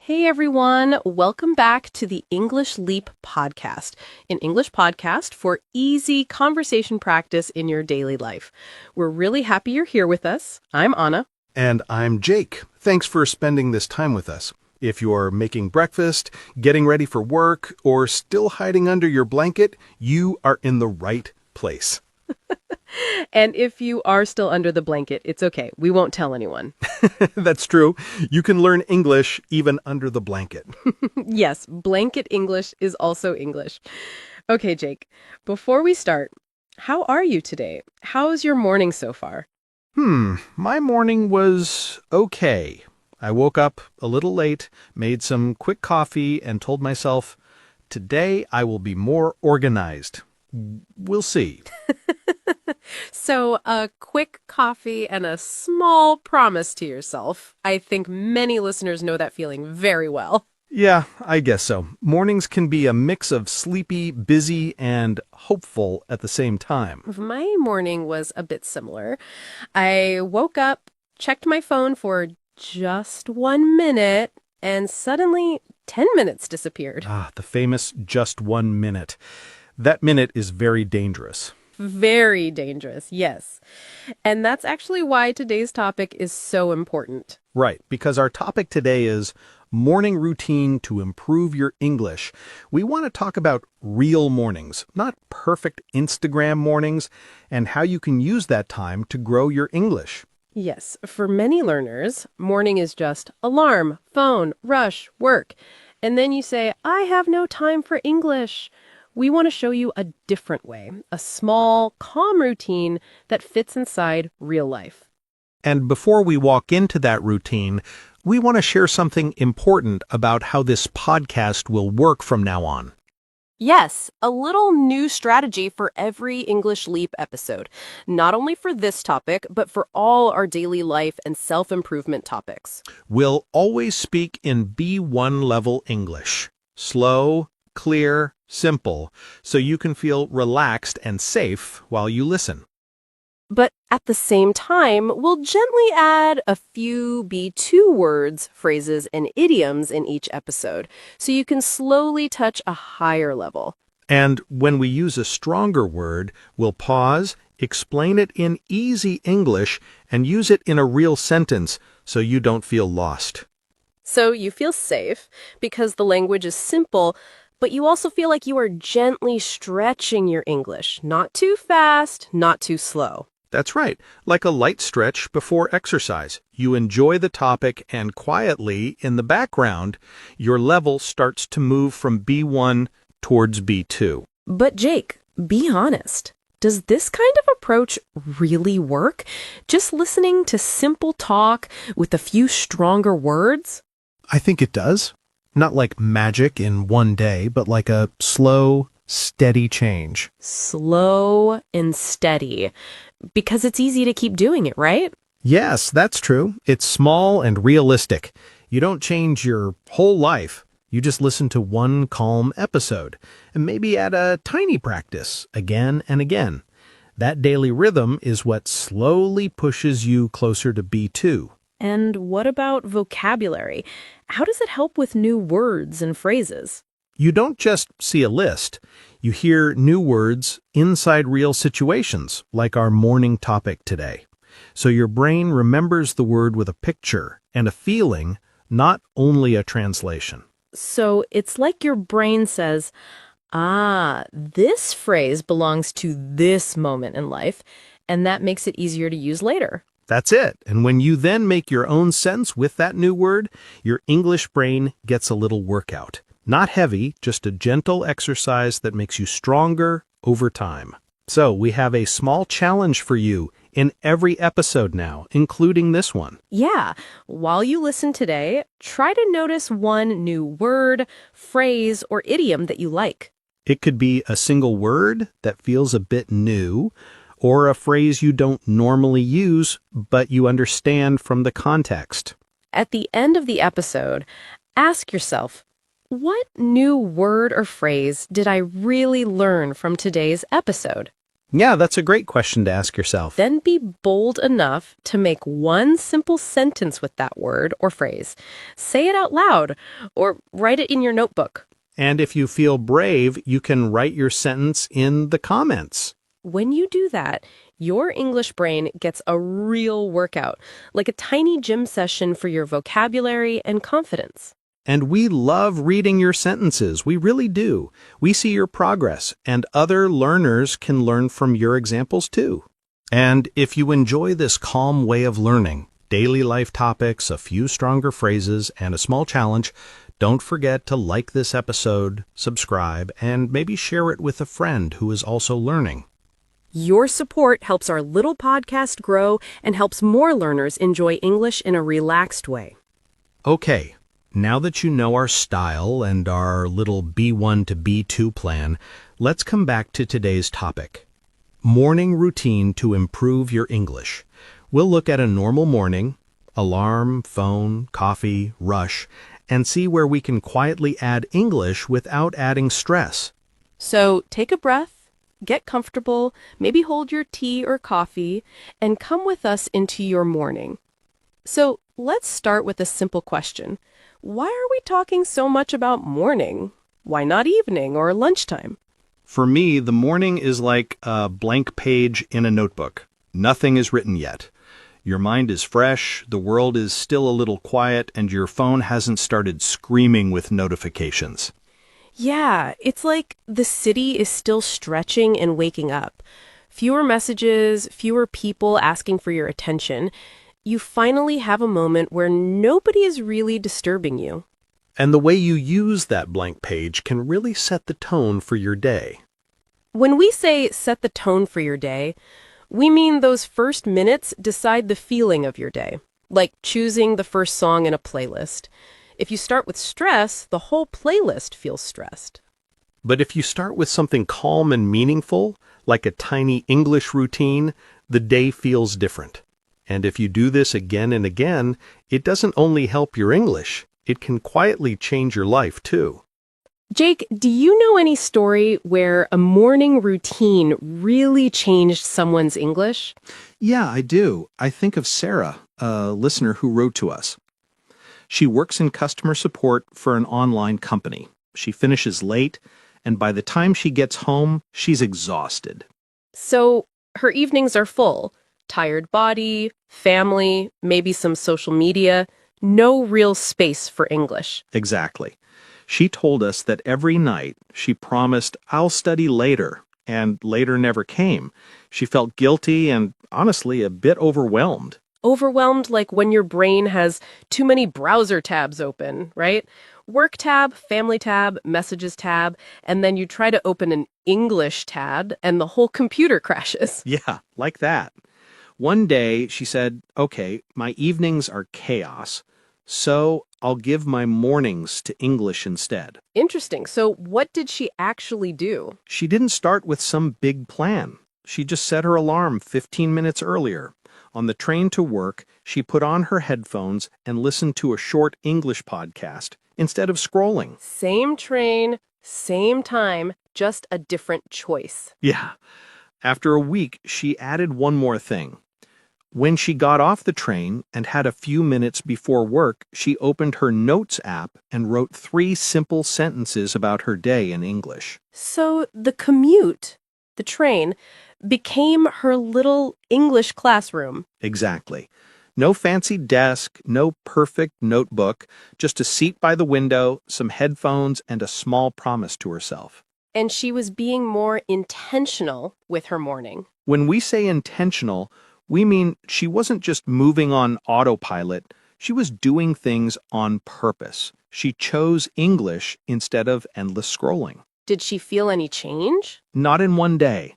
Hey everyone, welcome back to the English Leap podcast, an English podcast for easy conversation practice in your daily life. We're really happy you're here with us. I'm Anna. And I'm Jake. Thanks for spending this time with us. If you're making breakfast, getting ready for work, or still hiding under your blanket, you are in the right place. And if you are still under the blanket, it's okay. We won't tell anyone. That's true. You can learn English even under the blanket. Yes, blanket English is also English. Okay, Jake, before we start, how are you today? How's your morning so far? My morning was okay. I woke up a little late, made some quick coffee, and told myself, today I will be more organized. We'll see. So a quick coffee and a small promise to yourself. I think many listeners know that feeling very well. Yeah, I guess so. Mornings can be a mix of sleepy, busy, and hopeful at the same time. My morning was a bit similar. I woke up, checked my phone for just 1 minute, and suddenly 10 minutes disappeared. The famous just 1 minute. That minute is very dangerous. Very dangerous, yes. And that's actually why today's topic is so important. Right, because our topic today is morning routine to improve your English. We want to talk about real mornings, not perfect Instagram mornings, and how you can use that time to grow your English. Yes, for many learners, morning is just alarm, phone, rush, work. And then you say, I have no time for English. We want to show you a different way, a small, calm routine that fits inside real life. And before we walk into that routine, we want to share something important about how this podcast will work from now on. Yes, a little new strategy for every English Leap episode, not only for this topic, but for all our daily life and self-improvement topics. We'll always speak in B1 level English. Slow, clear, simple, so you can feel relaxed and safe while you listen. But at the same time, we'll gently add a few B2 words, phrases, and idioms in each episode, so you can slowly touch a higher level. And when we use a stronger word, we'll pause, explain it in easy English, and use it in a real sentence so you don't feel lost. So you feel safe because the language is simple, but you also feel like you are gently stretching your English, not too fast, not too slow. That's right, like a light stretch before exercise. You enjoy the topic and quietly, in the background, your level starts to move from B1 towards B2. But Jake, be honest. Does this kind of approach really work? Just listening to simple talk with a few stronger words? I think it does. Not like magic in one day, but like a slow, steady change. Slow and steady. Because it's easy to keep doing it, right? Yes, that's true. It's small and realistic. You don't change your whole life. You just listen to one calm episode and maybe add a tiny practice again and again. That daily rhythm is what slowly pushes you closer to B2. And what about vocabulary? How does it help with new words and phrases? You don't just see a list. You hear new words inside real situations, like our morning topic today. So your brain remembers the word with a picture and a feeling, not only a translation. So it's like your brain says, this phrase belongs to this moment in life, and that makes it easier to use later. That's it. And when you then make your own sense with that new word, your English brain gets a little workout. Not heavy, just a gentle exercise that makes you stronger over time. So we have a small challenge for you in every episode now, including this one. Yeah. While you listen today, try to notice one new word, phrase, or idiom that you like. It could be a single word that feels a bit new, or a phrase you don't normally use, but you understand from the context. At the end of the episode, ask yourself, what new word or phrase did I really learn from today's episode? Yeah, that's a great question to ask yourself. Then be bold enough to make one simple sentence with that word or phrase. Say it out loud or write it in your notebook. And if you feel brave, you can write your sentence in the comments. When you do that, your English brain gets a real workout, like a tiny gym session for your vocabulary and confidence. And we love reading your sentences. We really do. We see your progress, and other learners can learn from your examples too. And if you enjoy this calm way of learning, daily life topics, a few stronger phrases, and a small challenge, don't forget to like this episode, subscribe, and maybe share it with a friend who is also learning. Your support helps our little podcast grow and helps more learners enjoy English in a relaxed way. Okay, now that you know our style and our little B1 to B2 plan, let's come back to today's topic. Morning routine to improve your English. We'll look at a normal morning, alarm, phone, coffee, rush, and see where we can quietly add English without adding stress. So take a breath, get comfortable, maybe hold your tea or coffee, and come with us into your morning. So let's start with a simple question. Why are we talking so much about morning? Why not evening or lunchtime? For me, the morning is like a blank page in a notebook. Nothing is written yet. Your mind is fresh, the world is still a little quiet, and your phone hasn't started screaming with notifications. Yeah, it's like the city is still stretching and waking up. Fewer messages, fewer people asking for your attention. You finally have a moment where nobody is really disturbing you. And the way you use that blank page can really set the tone for your day. When we say set the tone for your day, we mean those first minutes decide the feeling of your day, like choosing the first song in a playlist. If you start with stress, the whole playlist feels stressed. But if you start with something calm and meaningful, like a tiny English routine, the day feels different. And if you do this again and again, it doesn't only help your English, it can quietly change your life too. Jake, do you know any story where a morning routine really changed someone's English? Yeah, I do. I think of Sarah, a listener who wrote to us. She works in customer support for an online company. She finishes late, and by the time she gets home, she's exhausted. So her evenings are full. Tired body, family, maybe some social media. No real space for English. Exactly. She told us that every night she promised, "I'll study later," and later never came. She felt guilty and, honestly, a bit overwhelmed. Overwhelmed like when your brain has too many browser tabs open, right? Work tab, family tab, messages tab, and then you try to open an English tab and the whole computer crashes. Yeah, like that. One day she said, "Okay, my evenings are chaos, so I'll give my mornings to English instead." Interesting. So what did she actually do? She didn't start with some big plan. She just set her alarm 15 minutes earlier. On the train to work, she put on her headphones and listened to a short English podcast instead of scrolling. Same train, same time, just a different choice. Yeah. After a week, she added one more thing. When she got off the train and had a few minutes before work, she opened her Notes app and wrote 3 simple sentences about her day in English. So the commute, the train, became her little English classroom. Exactly. No fancy desk, no perfect notebook, just a seat by the window, some headphones, and a small promise to herself. And she was being more intentional with her morning. When we say intentional, we mean she wasn't just moving on autopilot, she was doing things on purpose. She chose English instead of endless scrolling. Did she feel any change? Not in one day,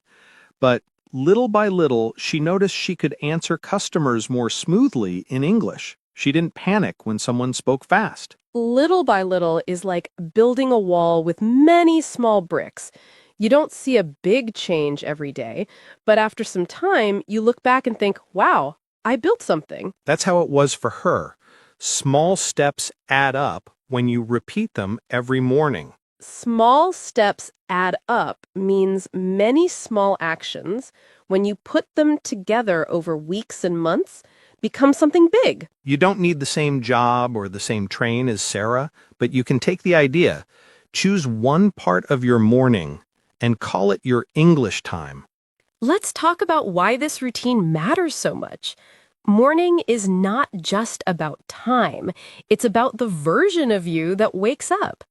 but little by little, she noticed she could answer customers more smoothly in English. She didn't panic when someone spoke fast. Little by little is like building a wall with many small bricks. You don't see a big change every day, but after some time, you look back and think, wow, I built something. That's how it was for her. Small steps add up when you repeat them every morning. Small steps add up means many small actions, when you put them together over weeks and months, become something big. You don't need the same job or the same train as Sarah, but you can take the idea. Choose one part of your morning and call it your English time. Let's talk about why this routine matters so much. Morning is not just about time, it's about the version of you that wakes up.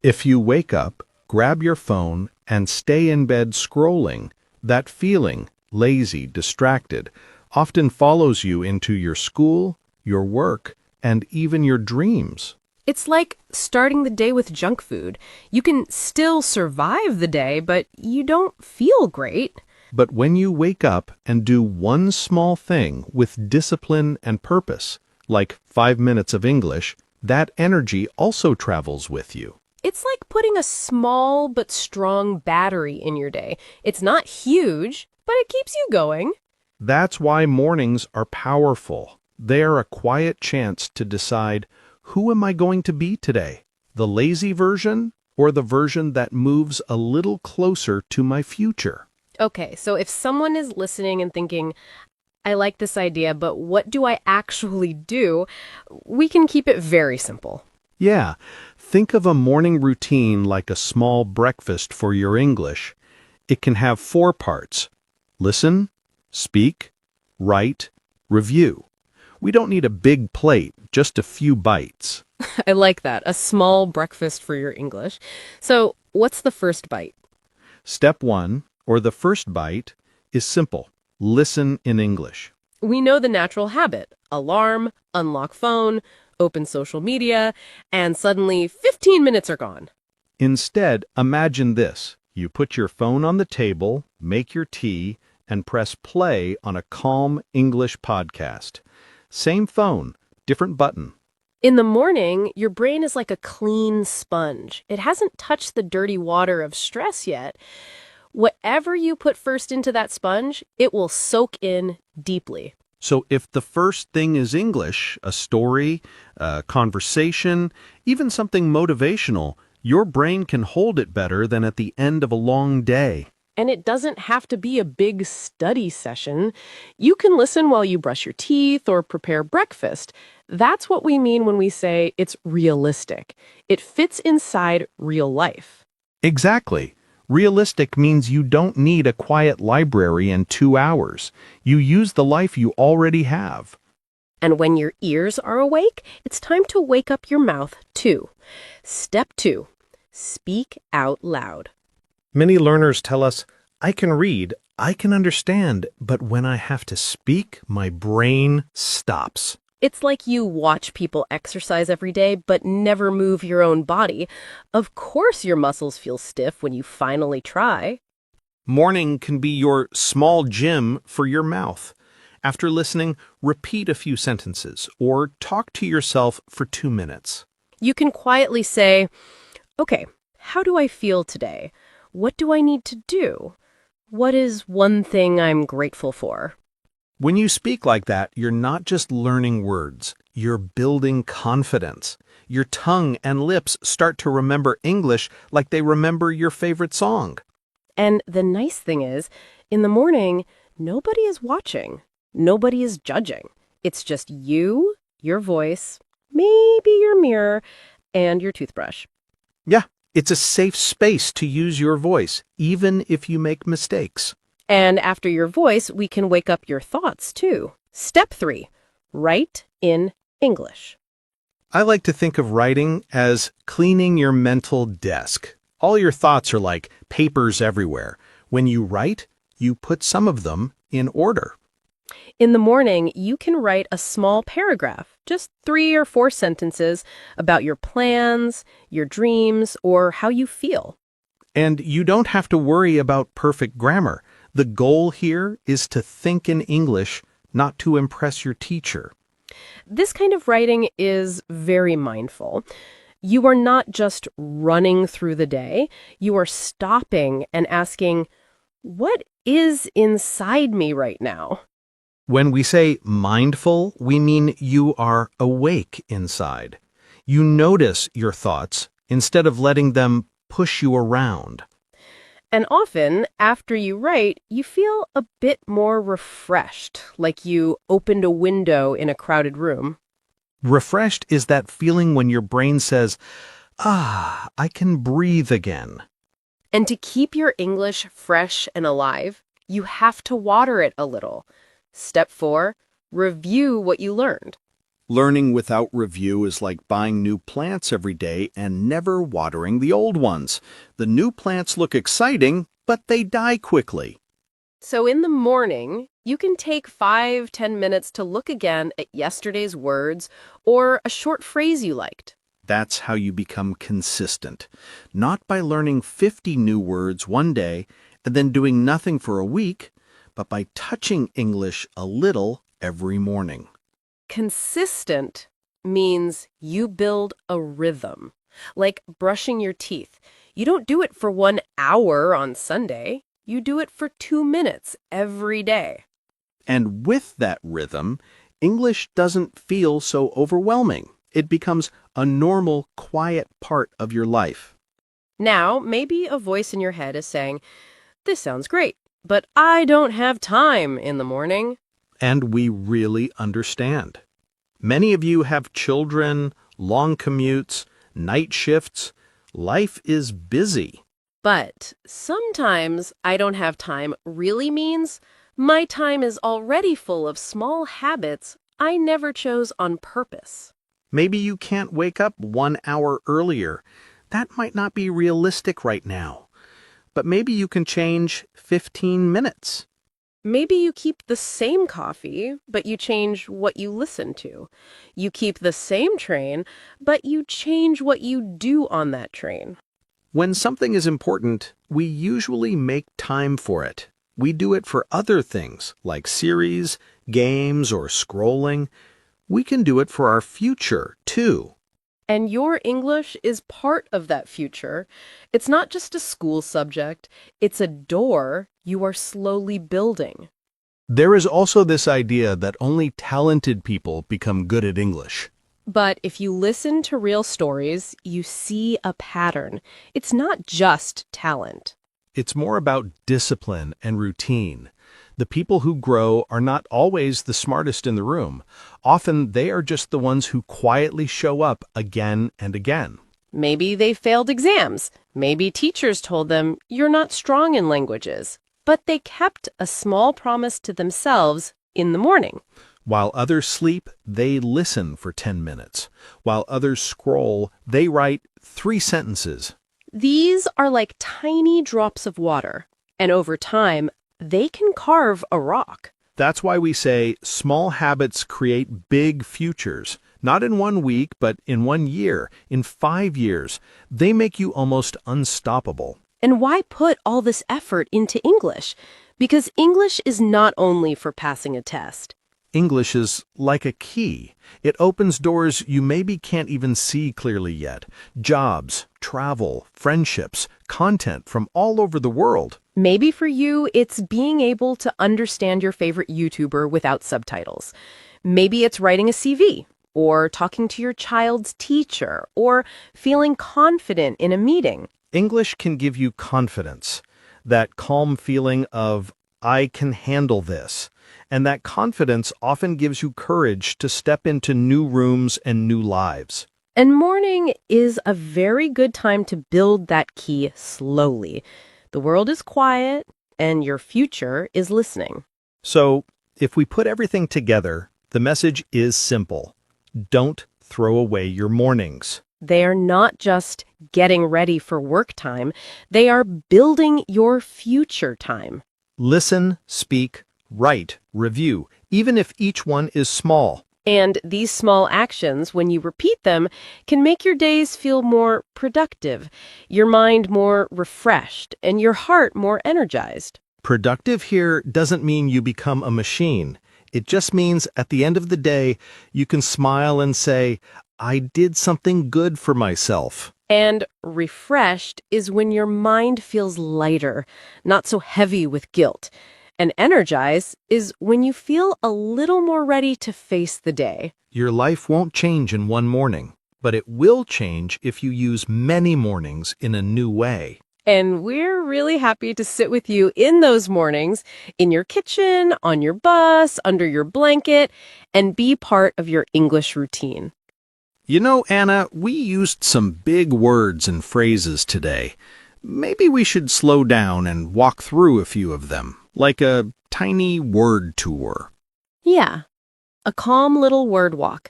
If you wake up, grab your phone, and stay in bed scrolling, that feeling, lazy, distracted, often follows you into your school, your work, and even your dreams. It's like starting the day with junk food. You can still survive the day, but you don't feel great. But when you wake up and do one small thing with discipline and purpose, like 5 minutes of English, that energy also travels with you. It's like putting a small but strong battery in your day. It's not huge, but it keeps you going. That's why mornings are powerful. They are a quiet chance to decide, who am I going to be today? The lazy version or the version that moves a little closer to my future? Okay, so if someone is listening and thinking, I like this idea, but what do I actually do? We can keep it very simple. Yeah, think of a morning routine like a small breakfast for your English. It can have 4 parts: listen, speak, write, review. We don't need a big plate, just a few bites. I like that, a small breakfast for your English. So, what's the first bite? Step 1, or the first bite, is simple. Listen in English. We know the natural habit: alarm, unlock phone, open social media, and suddenly 15 minutes are gone. Instead, imagine this. You put your phone on the table, make your tea, and press play on a calm English podcast. Same phone, different button. In the morning, your brain is like a clean sponge. It hasn't touched the dirty water of stress yet. Whatever you put first into that sponge, it will soak in deeply. So if the first thing is English, a story, a conversation, even something motivational, your brain can hold it better than at the end of a long day. And it doesn't have to be a big study session. You can listen while you brush your teeth or prepare breakfast. That's what we mean when we say it's realistic. It fits inside real life. Exactly. Realistic means you don't need a quiet library and 2 hours. You use the life you already have. And when your ears are awake, it's time to wake up your mouth too. Step 2, speak out loud. Many learners tell us, I can read, I can understand, but when I have to speak, my brain stops. It's like you watch people exercise every day, but never move your own body. Of course your muscles feel stiff when you finally try. Morning can be your small gym for your mouth. After listening, repeat a few sentences or talk to yourself for 2 minutes. You can quietly say, okay, how do I feel today? What do I need to do? What is one thing I'm grateful for? When you speak like that, you're not just learning words, you're building confidence. Your tongue and lips start to remember English like they remember your favorite song. And the nice thing is, in the morning, nobody is watching. Nobody is judging. It's just you, your voice, maybe your mirror, and your toothbrush. Yeah, it's a safe space to use your voice, even if you make mistakes. And after your voice, we can wake up your thoughts, too. Step 3, write in English. I like to think of writing as cleaning your mental desk. All your thoughts are like papers everywhere. When you write, you put some of them in order. In the morning, you can write a small paragraph, just 3 or 4 sentences about your plans, your dreams, or how you feel. And you don't have to worry about perfect grammar. The goal here is to think in English, not to impress your teacher. This kind of writing is very mindful. You are not just running through the day. You are stopping and asking, what is inside me right now? When we say mindful, we mean you are awake inside. You notice your thoughts instead of letting them push you around. And often, after you write, you feel a bit more refreshed, like you opened a window in a crowded room. Refreshed is that feeling when your brain says, I can breathe again. And to keep your English fresh and alive, you have to water it a little. Step 4, review what you learned. Learning without review is like buying new plants every day and never watering the old ones. The new plants look exciting, but they die quickly. So in the morning, you can take 5-10 minutes to look again at yesterday's words or a short phrase you liked. That's how you become consistent. Not by learning 50 new words one day and then doing nothing for a week, but by touching English a little every morning. Consistent means you build a rhythm, like brushing your teeth. You don't do it for 1 hour on Sunday. You do it for 2 minutes every day. And with that rhythm, English doesn't feel so overwhelming. It becomes a normal, quiet part of your life. Now, maybe a voice in your head is saying, "This sounds great, but I don't have time in the morning." And we really understand. Many of you have children, long commutes, night shifts. Life is busy. But sometimes "I don't have time" really means my time is already full of small habits I never chose on purpose. Maybe you can't wake up 1 hour earlier. That might not be realistic right now. But maybe you can change 15 minutes. Maybe you keep the same coffee, but you change what you listen to. You keep the same train, but you change what you do on that train. When something is important, we usually make time for it. We do it for other things, like series, games, or scrolling. We can do it for our future, too. And your English is part of that future. It's not just a school subject, it's a door you are slowly building. There is also this idea that only talented people become good at English. But if you listen to real stories, you see a pattern. It's not just talent. It's more about discipline and routine. The people who grow are not always the smartest in the room. Often they are just the ones who quietly show up again and again. Maybe they failed exams. Maybe teachers told them, "You're not strong in languages." But they kept a small promise to themselves in the morning. While others sleep, they listen for 10 minutes. While others scroll, they write 3 sentences. These are like tiny drops of water, and over time, they can carve a rock. That's why we say small habits create big futures. Not in 1 week, but in 1 year, in 5 years. They make you almost unstoppable. And why put all this effort into English? Because English is not only for passing a test. English is like a key. It opens doors you maybe can't even see clearly yet. Jobs, travel, friendships, content from all over the world. Maybe for you, it's being able to understand your favorite YouTuber without subtitles. Maybe it's writing a CV, or talking to your child's teacher, or feeling confident in a meeting. English can give you confidence, that calm feeling of, I can handle this. And that confidence often gives you courage to step into new rooms and new lives. And morning is a very good time to build that key slowly. The world is quiet, and your future is listening. So, if we put everything together, the message is simple. Don't throw away your mornings. They are not just getting ready for work time. They are building your future time. Listen, speak, write, review, even if each one is small. And these small actions, when you repeat them, can make your days feel more productive, your mind more refreshed, and your heart more energized. Productive here doesn't mean you become a machine. It just means at the end of the day, you can smile and say, I did something good for myself. And refreshed is when your mind feels lighter, not so heavy with guilt. And energized is when you feel a little more ready to face the day. Your life won't change in one morning. but it will change if you use many mornings in a new way. And we're really happy to sit with you in those mornings, in your kitchen, on your bus, under your blanket, and be part of your English routine. You know, Anna, we used some big words and phrases today. Maybe we should slow down and walk through a few of them, like a tiny word tour. Yeah, a calm little word walk.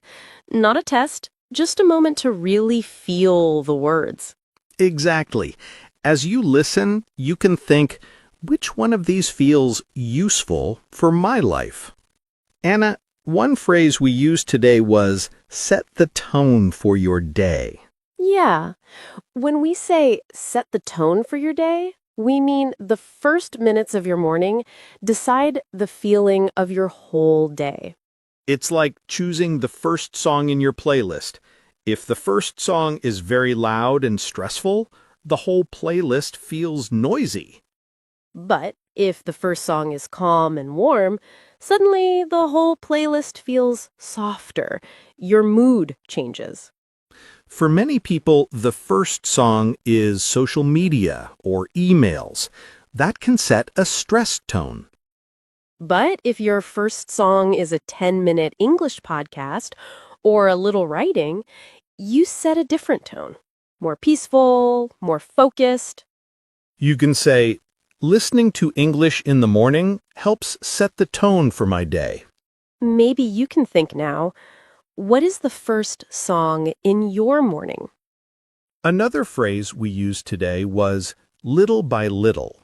Not a test, just a moment to really feel the words. Exactly. As you listen, you can think, which one of these feels useful for my life? Anna, one phrase we used today was set the tone for your day. Yeah, when we say set the tone for your day, we mean the first minutes of your morning decide the feeling of your whole day. It's like choosing the first song in your playlist. If the first song is very loud and stressful, the whole playlist feels noisy. But if the first song is calm and warm, suddenly the whole playlist feels softer. Your mood changes. For many people, the first song is social media or emails. That can set a stress tone. But if your first song is a 10-minute English podcast or a little writing, you set a different tone. More peaceful, more focused. You can say, listening to English in the morning helps set the tone for my day. Maybe you can think now, what is the first song in your morning? Another phrase we used today was little by little.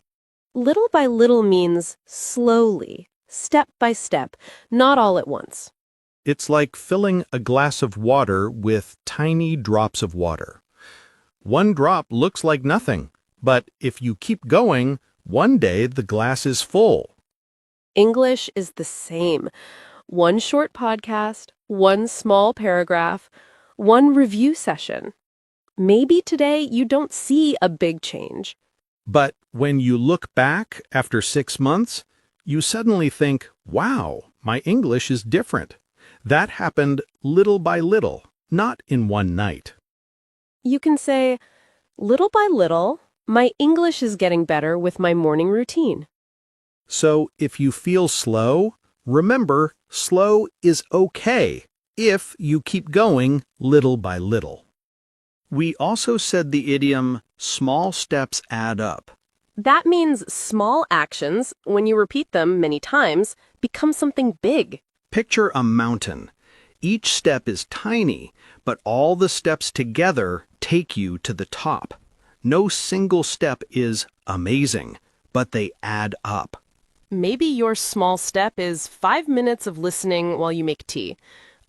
Little by little means slowly, step by step, not all at once. It's like filling a glass of water with tiny drops of water. One drop looks like nothing, but if you keep going, one day the glass is full. English is the same. One short podcast, one small paragraph, one review session. Maybe today you don't see a big change. But when you look back after 6 months, you suddenly think, wow, my English is different. That happened little by little, not in one night. You can say, little by little, my English is getting better with my morning routine. So if you feel slow, remember, slow is okay if you keep going little by little. We also said the idiom, small steps add up. That means small actions, when you repeat them many times, become something big. Picture a mountain. Each step is tiny, but all the steps together take you to the top. No single step is amazing, but they add up. Maybe your small step is 5 minutes of listening while you make tea.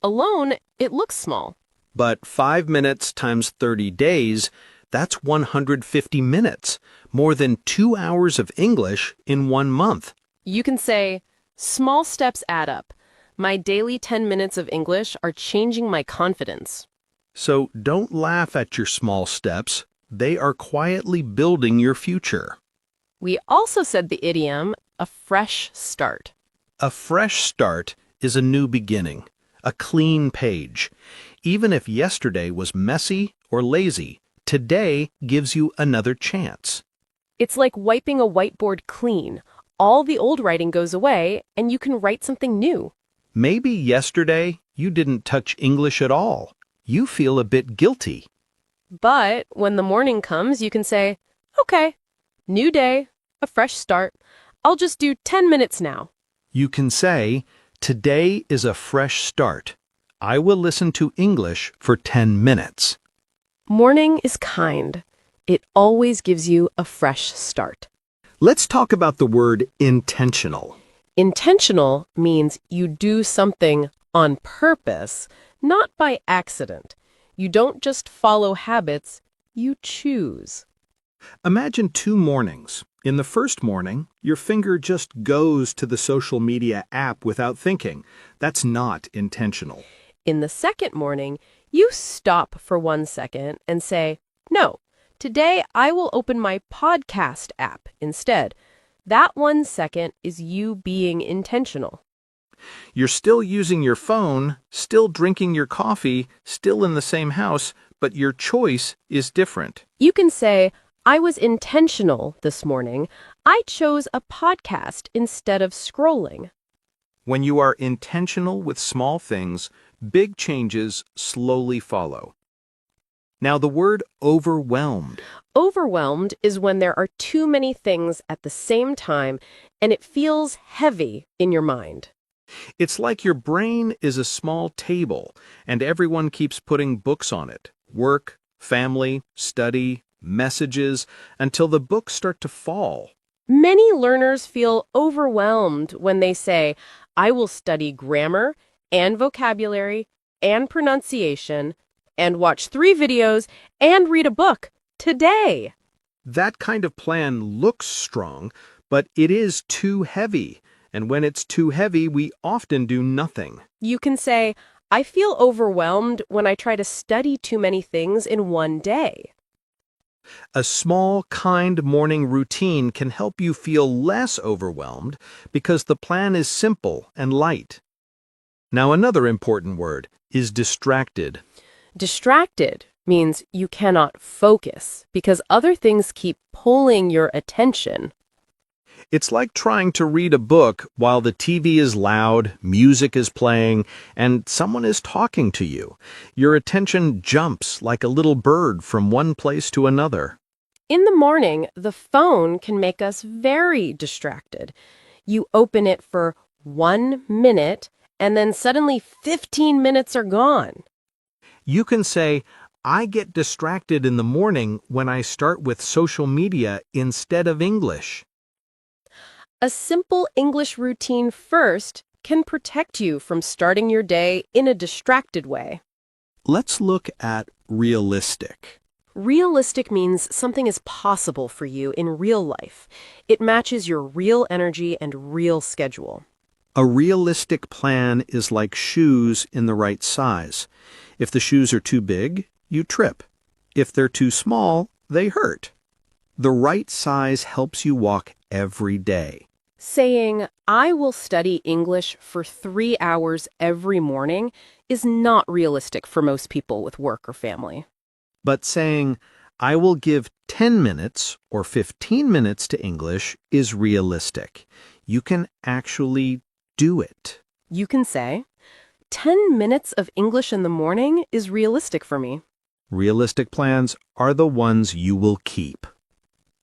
Alone, it looks small. But 5 minutes times 30 days, that's 150 minutes, more than 2 hours of English in 1 month. You can say, small steps add up. My daily 10 minutes of English are changing my confidence. So don't laugh at your small steps. They are quietly building your future. We also said the idiom, a fresh start. A fresh start is a new beginning, a clean page. Even if yesterday was messy or lazy, today gives you another chance. It's like wiping a whiteboard clean. All the old writing goes away, and you can write something new. Maybe yesterday you didn't touch English at all. You feel a bit guilty. But when the morning comes, you can say, okay, new day, a fresh start. I'll just do 10 minutes now. You can say, today is a fresh start. I will listen to English for 10 minutes. Morning is kind. It always gives you a fresh start. Let's talk about the word intentional. Intentional means you do something on purpose, not by accident. You don't just follow habits, you choose. Imagine 2 mornings. In the first morning, your finger just goes to the social media app without thinking. That's not intentional. In the second morning, you stop for 1 second and say, no, today I will open my podcast app instead. That 1 second is you being intentional. You're still using your phone, still drinking your coffee, still in the same house, but your choice is different. You can say, I was intentional this morning. I chose a podcast instead of scrolling. When you are intentional with small things, big changes slowly follow. Now, the word overwhelmed. Overwhelmed is when there are too many things at the same time and it feels heavy in your mind. It's like your brain is a small table and everyone keeps putting books on it. Work, family, study, messages, until the books start to fall. Many learners feel overwhelmed when they say, I will study grammar and vocabulary and pronunciation and watch 3 videos and read a book today. That kind of plan looks strong, but it is too heavy. And when it's too heavy, we often do nothing. You can say, I feel overwhelmed when I try to study too many things in one day. A small, kind morning routine can help you feel less overwhelmed because the plan is simple and light. Now, another important word is distracted. Distracted means you cannot focus because other things keep pulling your attention. It's like trying to read a book while the TV is loud, music is playing, and someone is talking to you. Your attention jumps like a little bird from one place to another. In the morning, the phone can make us very distracted. You open it for 1 minute, and then suddenly 15 minutes are gone. You can say, I get distracted in the morning when I start with social media instead of English. A simple English routine first can protect you from starting your day in a distracted way. Let's look at realistic. Realistic means something is possible for you in real life. It matches your real energy and real schedule. A realistic plan is like shoes in the right size. If the shoes are too big, you trip. If they're too small, they hurt. The right size helps you walk every day. Saying, I will study English for 3 hours every morning is not realistic for most people with work or family. But saying, I will give 10 minutes or 15 minutes to English is realistic. You can actually do it. You can say, 10 minutes of English in the morning is realistic for me. Realistic plans are the ones you will keep.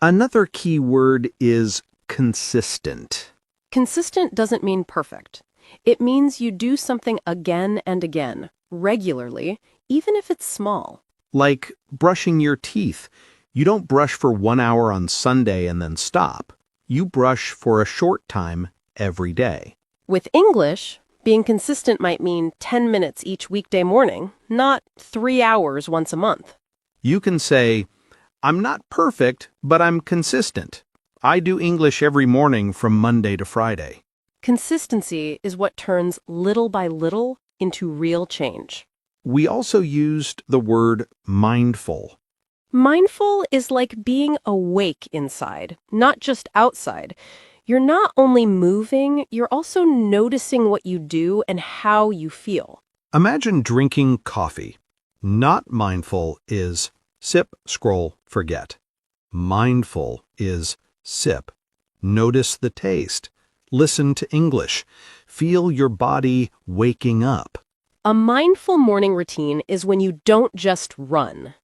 Another key word is consistent. Consistent doesn't mean perfect. It means you do something again and again, regularly, even if it's small. Like brushing your teeth. You don't brush for 1 hour on Sunday and then stop. You brush for a short time every day. With English, being consistent might mean 10 minutes each weekday morning, not 3 hours once a month. You can say, I'm not perfect, but I'm consistent. I do English every morning from Monday to Friday. Consistency is what turns little by little into real change. We also used the word mindful. Mindful is like being awake inside, not just outside. You're not only moving, you're also noticing what you do and how you feel. Imagine drinking coffee. Not mindful is sip, scroll, forget. Mindful is sip. Notice the taste. Listen to English. Feel your body waking up. A mindful morning routine is when you don't just run.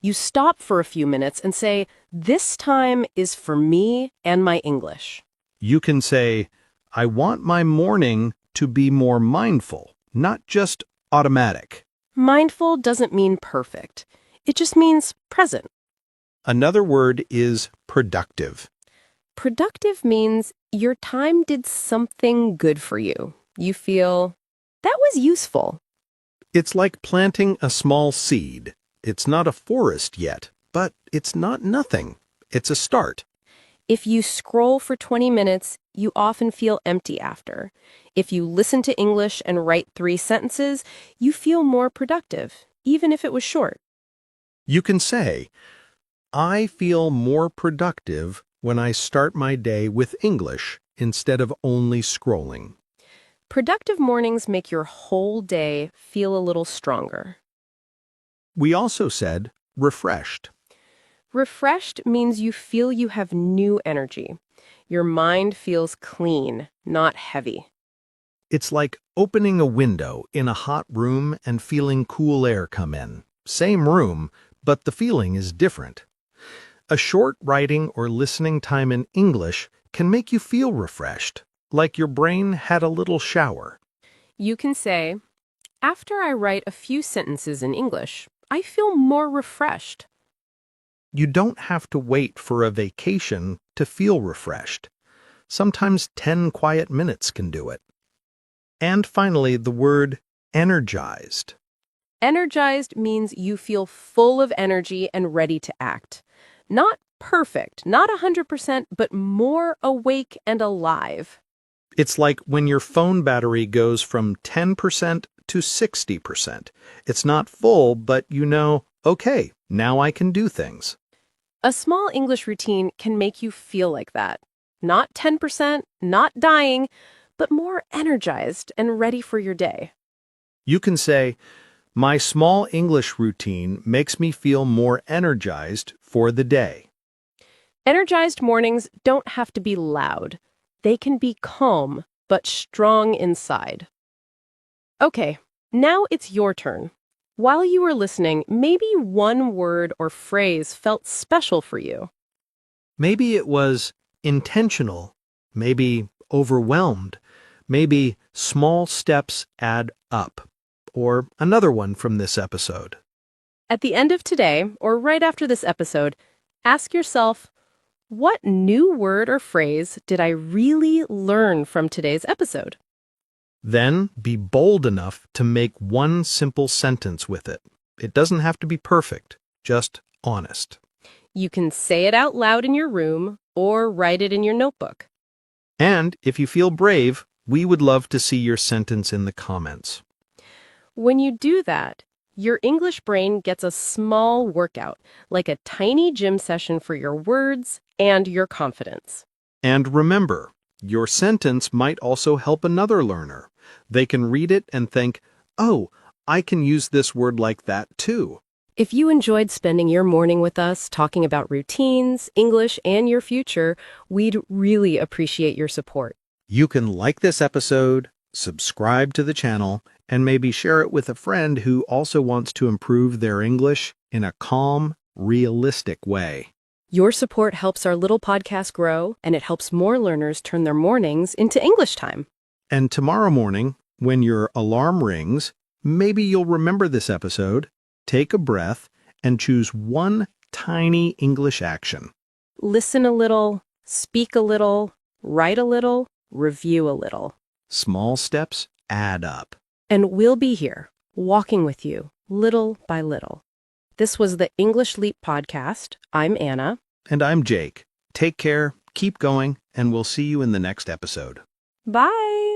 You stop for a few minutes and say, this time is for me and my English. You can say, I want my morning to be more mindful, not just automatic. Mindful doesn't mean perfect. It just means present. Another word is productive. Productive means your time did something good for you. You feel, that was useful. It's like planting a small seed. It's not a forest yet, but it's not nothing. It's a start. If you scroll for 20 minutes, you often feel empty after. If you listen to English and write 3 sentences, you feel more productive, even if it was short. You can say, I feel more productive when I start my day with English instead of only scrolling. Productive mornings make your whole day feel a little stronger. We also said refreshed. Refreshed means you feel you have new energy. Your mind feels clean, not heavy. It's like opening a window in a hot room and feeling cool air come in. Same room, but the feeling is different. A short writing or listening time in English can make you feel refreshed, like your brain had a little shower. You can say, after I write a few sentences in English, I feel more refreshed. You don't have to wait for a vacation to feel refreshed. Sometimes 10 quiet minutes can do it. And finally, the word energized. Energized means you feel full of energy and ready to act. Not perfect, not 100%, but more awake and alive. It's like when your phone battery goes from 10% to 60%. It's not full, but you know, okay, now I can do things. A small English routine can make you feel like that. Not 10%, not dying, but more energized and ready for your day. You can say, my small English routine makes me feel more energized for the day. Energized mornings don't have to be loud. They can be calm, but strong inside. Okay, now it's your turn. While you were listening, maybe one word or phrase felt special for you. Maybe it was intentional, maybe overwhelmed, maybe small steps add up, or another one from this episode. At the end of today, or right after this episode, ask yourself, what new word or phrase did I really learn from today's episode? Then be bold enough to make one simple sentence with it. It doesn't have to be perfect, just honest. You can say it out loud in your room or write it in your notebook. And if you feel brave, we would love to see your sentence in the comments. When you do that, your English brain gets a small workout, like a tiny gym session for your words and your confidence. And remember, your sentence might also help another learner. They can read it and think, oh, I can use this word like that too. If you enjoyed spending your morning with us talking about routines, English, and your future, we'd really appreciate your support. You can like this episode, subscribe to the channel, and maybe share it with a friend who also wants to improve their English in a calm, realistic way. Your support helps our little podcast grow, and it helps more learners turn their mornings into English time. And tomorrow morning, when your alarm rings, maybe you'll remember this episode, take a breath, and choose one tiny English action. Listen a little, speak a little, write a little, review a little. Small steps add up. And we'll be here, walking with you, little by little. This was the English Leap podcast. I'm Anna. And I'm Jake. Take care, keep going, and we'll see you in the next episode. Bye!